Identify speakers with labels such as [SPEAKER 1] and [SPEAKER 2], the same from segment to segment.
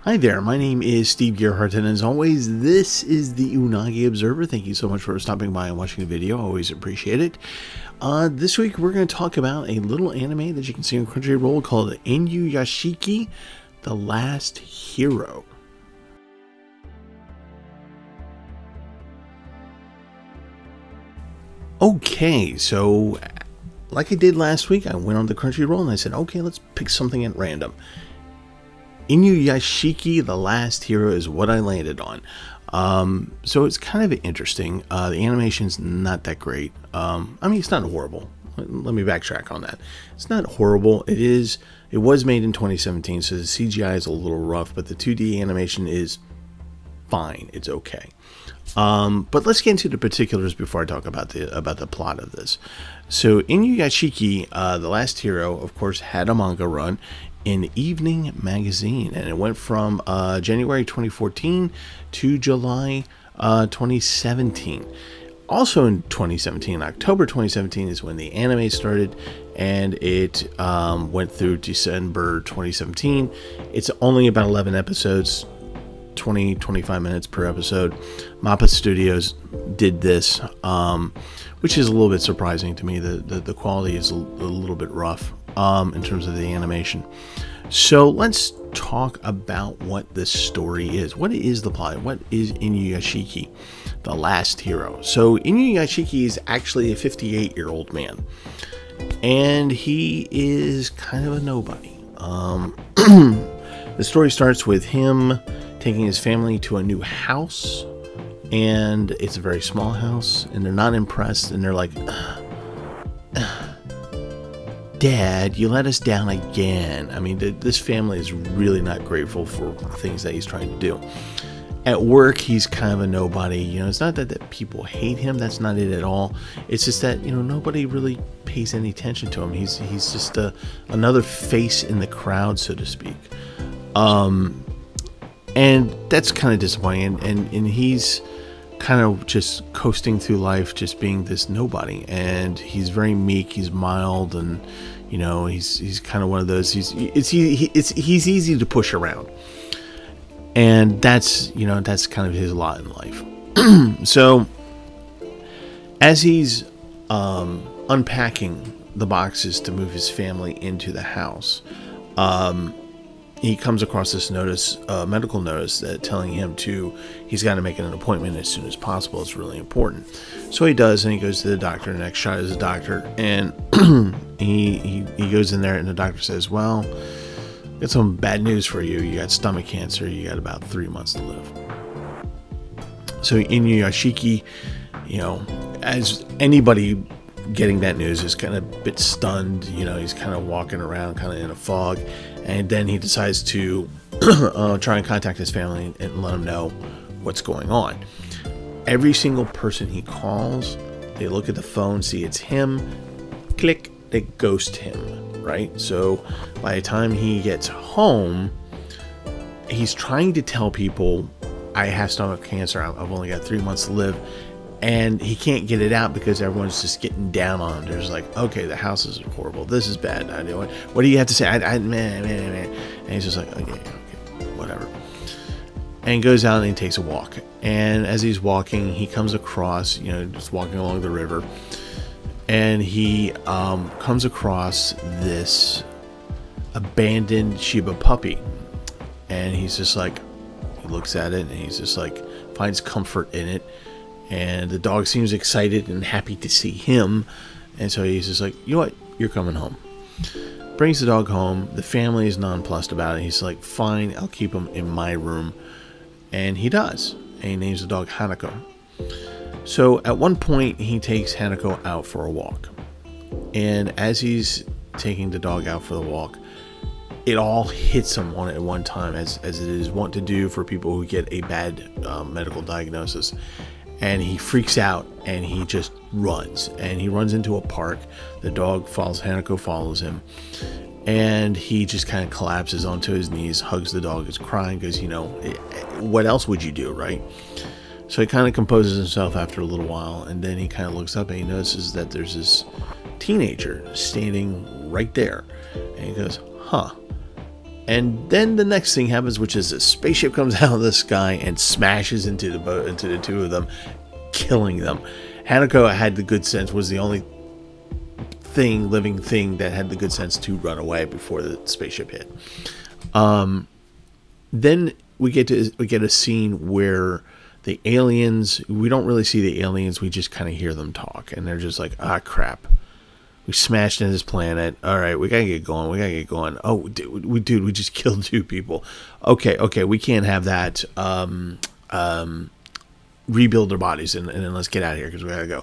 [SPEAKER 1] Hi there, my name is Steve Gerhardt, and as always, this is the Unagi Observer. Thank you so much for stopping by and watching the video. I always appreciate it. This week, we're going to talk about a little anime that you can see on Crunchyroll called Inuyashiki, The Last Hero. Okay, so like I did last week, I went on the Crunchyroll and I said, okay, let's pick something at random. Inuyashiki, The Last Hero is what I landed on. So it's kind of interesting. The animation's not that great. I mean, it's not horrible. Let me backtrack on that. It's not horrible. It was made in 2017, so the CGI is a little rough, but the 2D animation is fine. It's okay. But let's get into the particulars before I talk about the plot of this. So Inuyashiki, The Last Hero, of course, had a manga run in Evening Magazine, and it went from January 2014 to July 2017. Also in 2017, October 2017 is when the anime started, and it went through December 2017. It's only about 11 episodes, 20-25 minutes per episode. Mappa Studios did this, which is a little bit surprising to me. The quality is a little bit rough in terms of the animation. So let's talk about what this story is. What is the plot? What is Inuyashiki, The Last Hero? So Inuyashiki is actually a 58-year-old man, and he is kind of a nobody. The story starts with him taking his family to a new house, and it's a very small house, and they're not impressed, and they're like, Dad, you let us down again. I mean, this family is really not grateful for things that he's trying to do. At work, he's kind of a nobody. You know, it's not that people hate him. That's not it at all. It's just that, you know, nobody really pays any attention to him. He's just another face in the crowd, so to speak. And that's kind of disappointing. And he's kind of just coasting through life, just being this nobody. And he's very meek. He's mild, and you know, he's kind of one of those. He's easy to push around, and that's kind of his lot in life. So as he's unpacking the boxes to move his family into the house, he comes across this notice, medical notice, that telling him he's got to make an appointment as soon as possible. It's really important. So he does, and he goes to the doctor. The next shot is a doctor, and he goes in there, and the doctor says, "Well, got some bad news for you. You got stomach cancer. You got about 3 months to live." So Inuyashiki, you know, as anybody getting that news, is kind of a bit stunned. You know, he's kind of walking around kind of in a fog, and then he decides to try and contact his family and let them know what's going on. Every single person he calls, they look at the phone, see it's him, click, they ghost him, right? So by the time he gets home, he's trying to tell people, I have stomach cancer, I've only got 3 months to live. And he can't get it out because everyone's just getting down on him. There's like, okay, the house is horrible. This is bad. I know it. What do you have to say? Man. And he's just like, okay, whatever. And he goes out and he takes a walk. And as he's walking, he comes across, you know, just walking along the river. And he comes across this abandoned Shiba puppy. And he's just like, he looks at it and he's just like, finds comfort in it. And the dog seems excited and happy to see him. And so he's just like, you know what? You're coming home. Brings the dog home. The family is nonplussed about it. He's like, fine, I'll keep him in my room. And he does. And he names the dog Hanako. So at one point, he takes Hanako out for a walk. And as he's taking the dog out for the walk, it all hits him at one time, as it is wont to do for people who get a bad medical diagnosis. And he freaks out and he just runs. And he runs into a park. The dog follows, Hanako follows him. And he just kind of collapses onto his knees, hugs the dog, is crying because, you know, what else would you do, right? So he kind of composes himself after a little while. And then he kind of looks up and he notices that there's this teenager standing right there. And he goes, huh, And then the next thing happens, which is a spaceship comes out of the sky and smashes into the boat, into the two of them, killing them. Hanako had the good sense, was the only living thing that had the good sense to run away before the spaceship hit. Then we get a scene where the aliens, we don't really see the aliens, we just kind of hear them talk, and they're just like, ah, crap. We smashed into this planet. All right, we gotta get going. We gotta get going. Oh, dude, we just killed 2 people. Okay, we can't have that. Rebuild their bodies and then let's get out of here because we gotta go.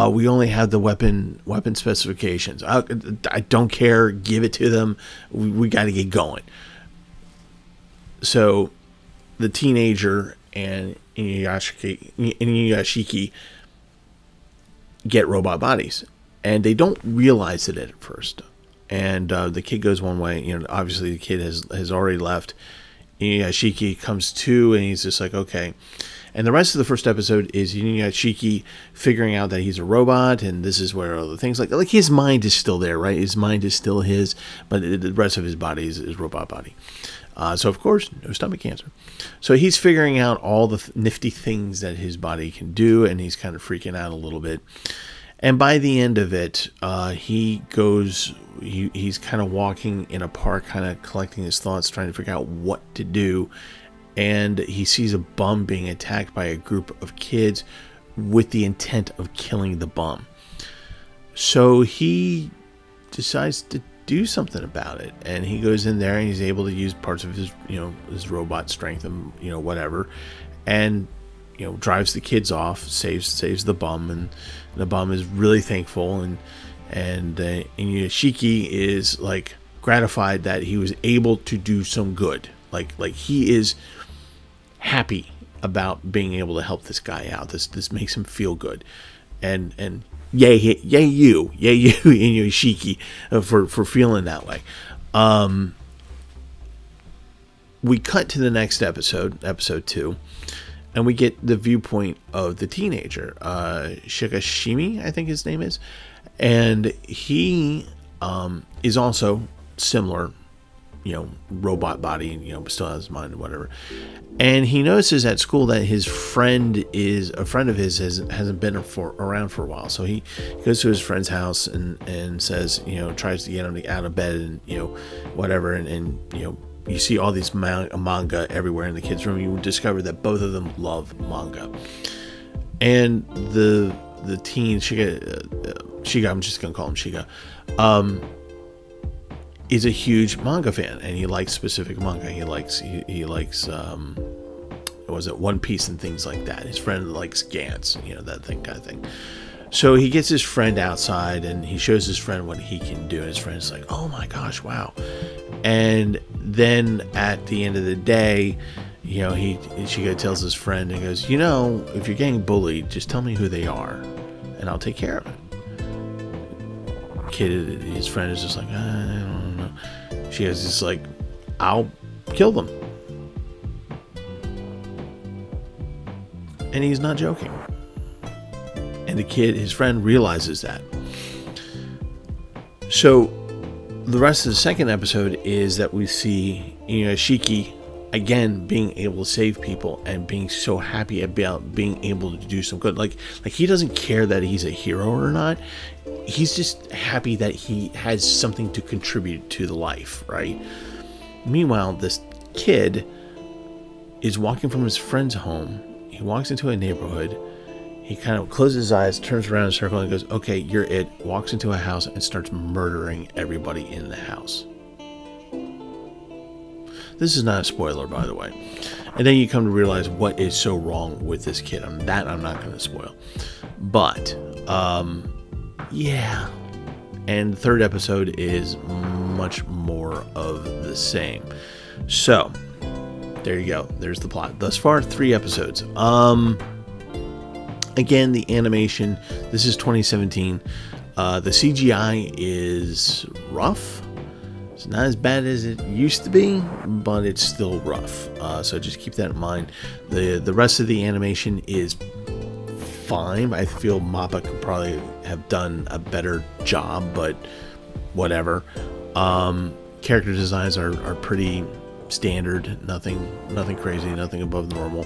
[SPEAKER 1] We only have the weapon specifications. I don't care. Give it to them. We gotta get going. So, the teenager and Inuyashiki get robot bodies. And they don't realize it at first. And the kid goes one way. You know, obviously the kid has already left. Inuyashiki comes to, and he's just like, okay. And the rest of the first episode is Inuyashiki figuring out that he's a robot, and this is where all the things like his mind is still there, right? His mind is still his, but the rest of his body is robot body. So of course, no stomach cancer. So he's figuring out all the nifty things that his body can do, and he's kind of freaking out a little bit. And by the end of it, he's kind of walking in a park, kind of collecting his thoughts, trying to figure out what to do. And he sees a bum being attacked by a group of kids with the intent of killing the bum. So he decides to do something about it. And he goes in there and he's able to use parts of his, his robot strength and, whatever. And drives the kids off, saves the bum, and the bum is really thankful, and Inuyashiki is like gratified that he was able to do some good. Like he is happy about being able to help this guy out. This makes him feel good, and yay you Inuyashiki for feeling that way. We cut to the next episode 2. And we get the viewpoint of the teenager, Shikashimi, I think his name is. And he is also similar, robot body, still has his mind and whatever. And he notices at school that his friend of his hasn't been around for a while. So he goes to his friend's house and says, tries to get him out of bed and, whatever. And you see all these manga everywhere in the kids' room. You discover that both of them love manga. And the teen, Shiga, I'm just going to call him Shiga, is a huge manga fan. And he likes specific manga. He likes One Piece and things like that. His friend likes Gantz, that kind of thing. So he gets his friend outside and he shows his friend what he can do. And his friend's like, oh my gosh, wow. And then at the end of the day, she tells his friend and goes, if you're getting bullied, just tell me who they are and I'll take care of it. Kid, his friend is just like, I don't know. She is just like, I'll kill them. And he's not joking. And the kid, his friend, realizes that. So the rest of the second episode is that we see Inuyashiki again being able to save people and being so happy about being able to do some good. Like he doesn't care that he's a hero or not. He's just happy that he has something to contribute to the life, right? Meanwhile, this kid is walking from his friend's home. He walks into a neighborhood. He kind of closes his eyes, turns around in a circle, and goes, okay, you're it. Walks into a house and starts murdering everybody in the house. This is not a spoiler, by the way. And then you come to realize what is so wrong with this kid. That I'm not going to spoil. But, yeah. And the third episode is much more of the same. So, there you go. There's the plot. Thus far, 3 episodes. Again, the animation, this is 2017. The CGI is rough. It's not as bad as it used to be, but it's still rough. So just keep that in mind. The rest of the animation is fine. I feel MAPPA could probably have done a better job, but whatever. Character designs are pretty standard, nothing crazy, nothing above normal.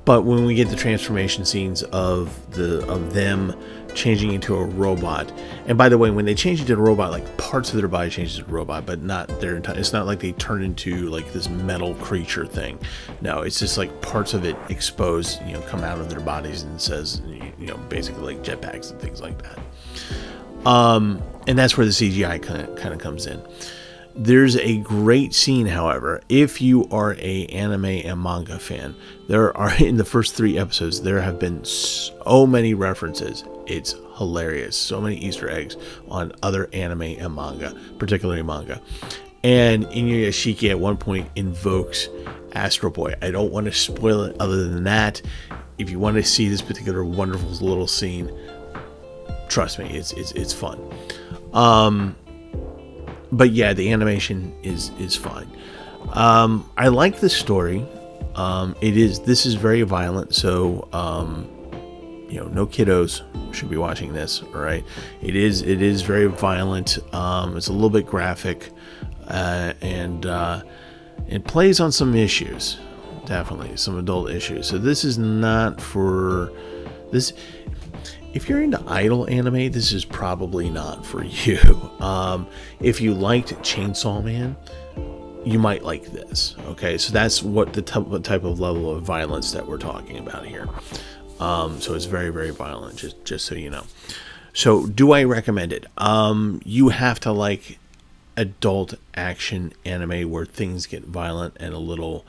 [SPEAKER 1] But when we get the transformation scenes of them changing into a robot, and by the way, when they change into a robot, like parts of their body changes to a robot, but not their entire. It's not like they turn into like this metal creature thing. No, it's just like parts of it exposed, come out of their bodies, and says, basically like jetpacks and things like that. And that's where the CGI kind of comes in. There's a great scene, however, if you are a anime and manga fan. There are, in the first 3 episodes, there have been so many references. It's hilarious. So many Easter eggs on other anime and manga, particularly manga. And Inuyashiki at one point invokes Astro Boy. I don't want to spoil it other than that. If you want to see this particular wonderful little scene, trust me, it's fun. But yeah, the animation is fine. I like the story. This is very violent, so no kiddos should be watching this. All right, it is very violent. It's a little bit graphic, and it plays on some issues, definitely some adult issues. So this is not for this. If you're into idol anime, this is probably not for you. If you liked Chainsaw Man, you might like this. Okay, so that's what the type of level of violence that we're talking about here. So it's very, very violent, just so you know. So do I recommend it? You have to like adult action anime where things get violent and a little...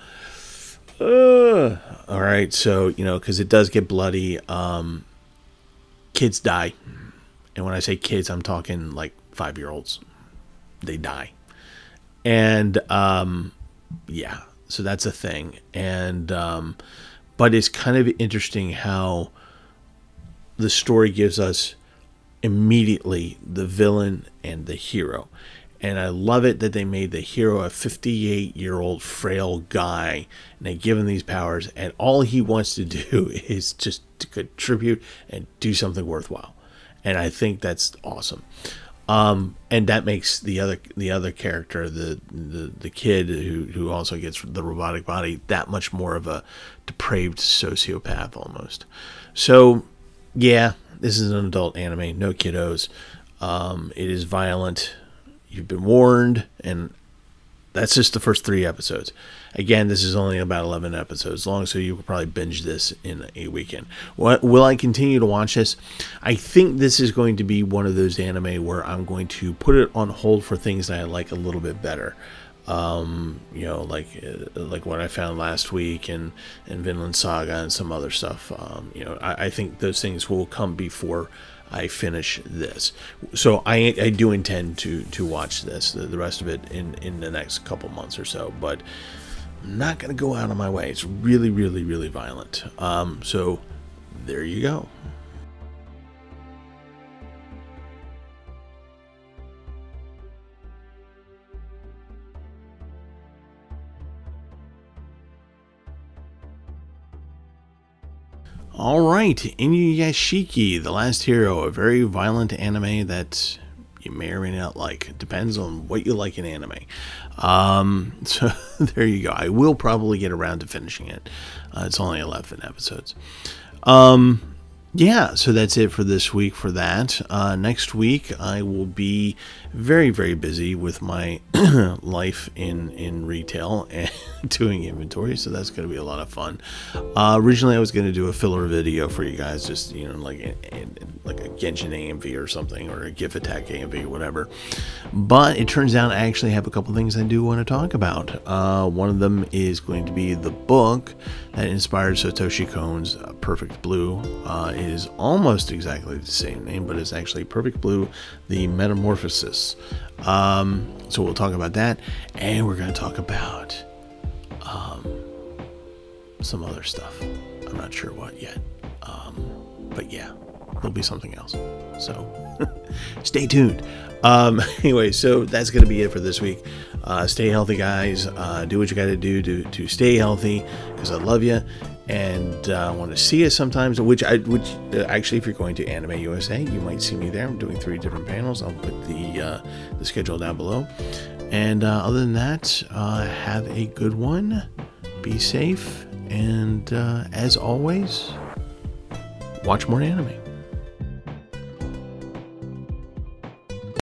[SPEAKER 1] all right, so, because it does get bloody. Kids die, and when I say kids, I'm talking like 5-year-olds. They die, and yeah, so that's a thing. And but it's kind of interesting how the story gives us immediately the villain and the hero. And I love it that they made the hero a 58-year-old frail guy, and they give him these powers, and all he wants to do is just to contribute and do something worthwhile. And I think that's awesome. And that makes the other character, the kid who also gets the robotic body, that much more of a depraved sociopath almost. So yeah, this is an adult anime, no kiddos. It is violent. You've been warned, and that's just the first 3 episodes. Again, this is only about 11 episodes long, so you could probably binge this in a weekend. Will I continue to watch this? I think this is going to be one of those anime where I'm going to put it on hold for things that I like a little bit better. Like what I found last week and Vinland Saga and some other stuff. I think those things will come before I finish this. So I do intend to watch this, the rest of it in the next couple months or so, but I'm not going to go out of my way. It's really, really, really violent. So there you go. Alright, Inuyashiki, The Last Hero, a very violent anime that you may or may not like. It depends on what you like in anime. So there you go. I will probably get around to finishing it. It's only 11 episodes. Yeah, so that's it for this week for that. Next week, I will be very, very busy with my life in retail and doing inventory, so that's going to be a lot of fun. Originally, I was going to do a filler video for you guys, just, like a Genshin AMV or something, or a GIF Attack AMV, whatever. But it turns out I actually have a couple things I do want to talk about. One of them is going to be the book that inspired Satoshi Kon's Perfect Blue. It is almost exactly the same name, but it's actually Perfect Blue, The Metamorphosis. So we'll talk about that, and we're going to talk about some other stuff. I'm not sure what yet, but yeah, there'll be something else. So stay tuned. Anyway, so that's going to be it for this week. Stay healthy, guys. Do what you got to do to stay healthy, because I love you. and want to see us sometimes, which actually, if you're going to Anime USA, you might see me there. I'm doing 3 different panels. I'll put the schedule down below. And other than that, have a good one. Be safe. And as always, watch more anime.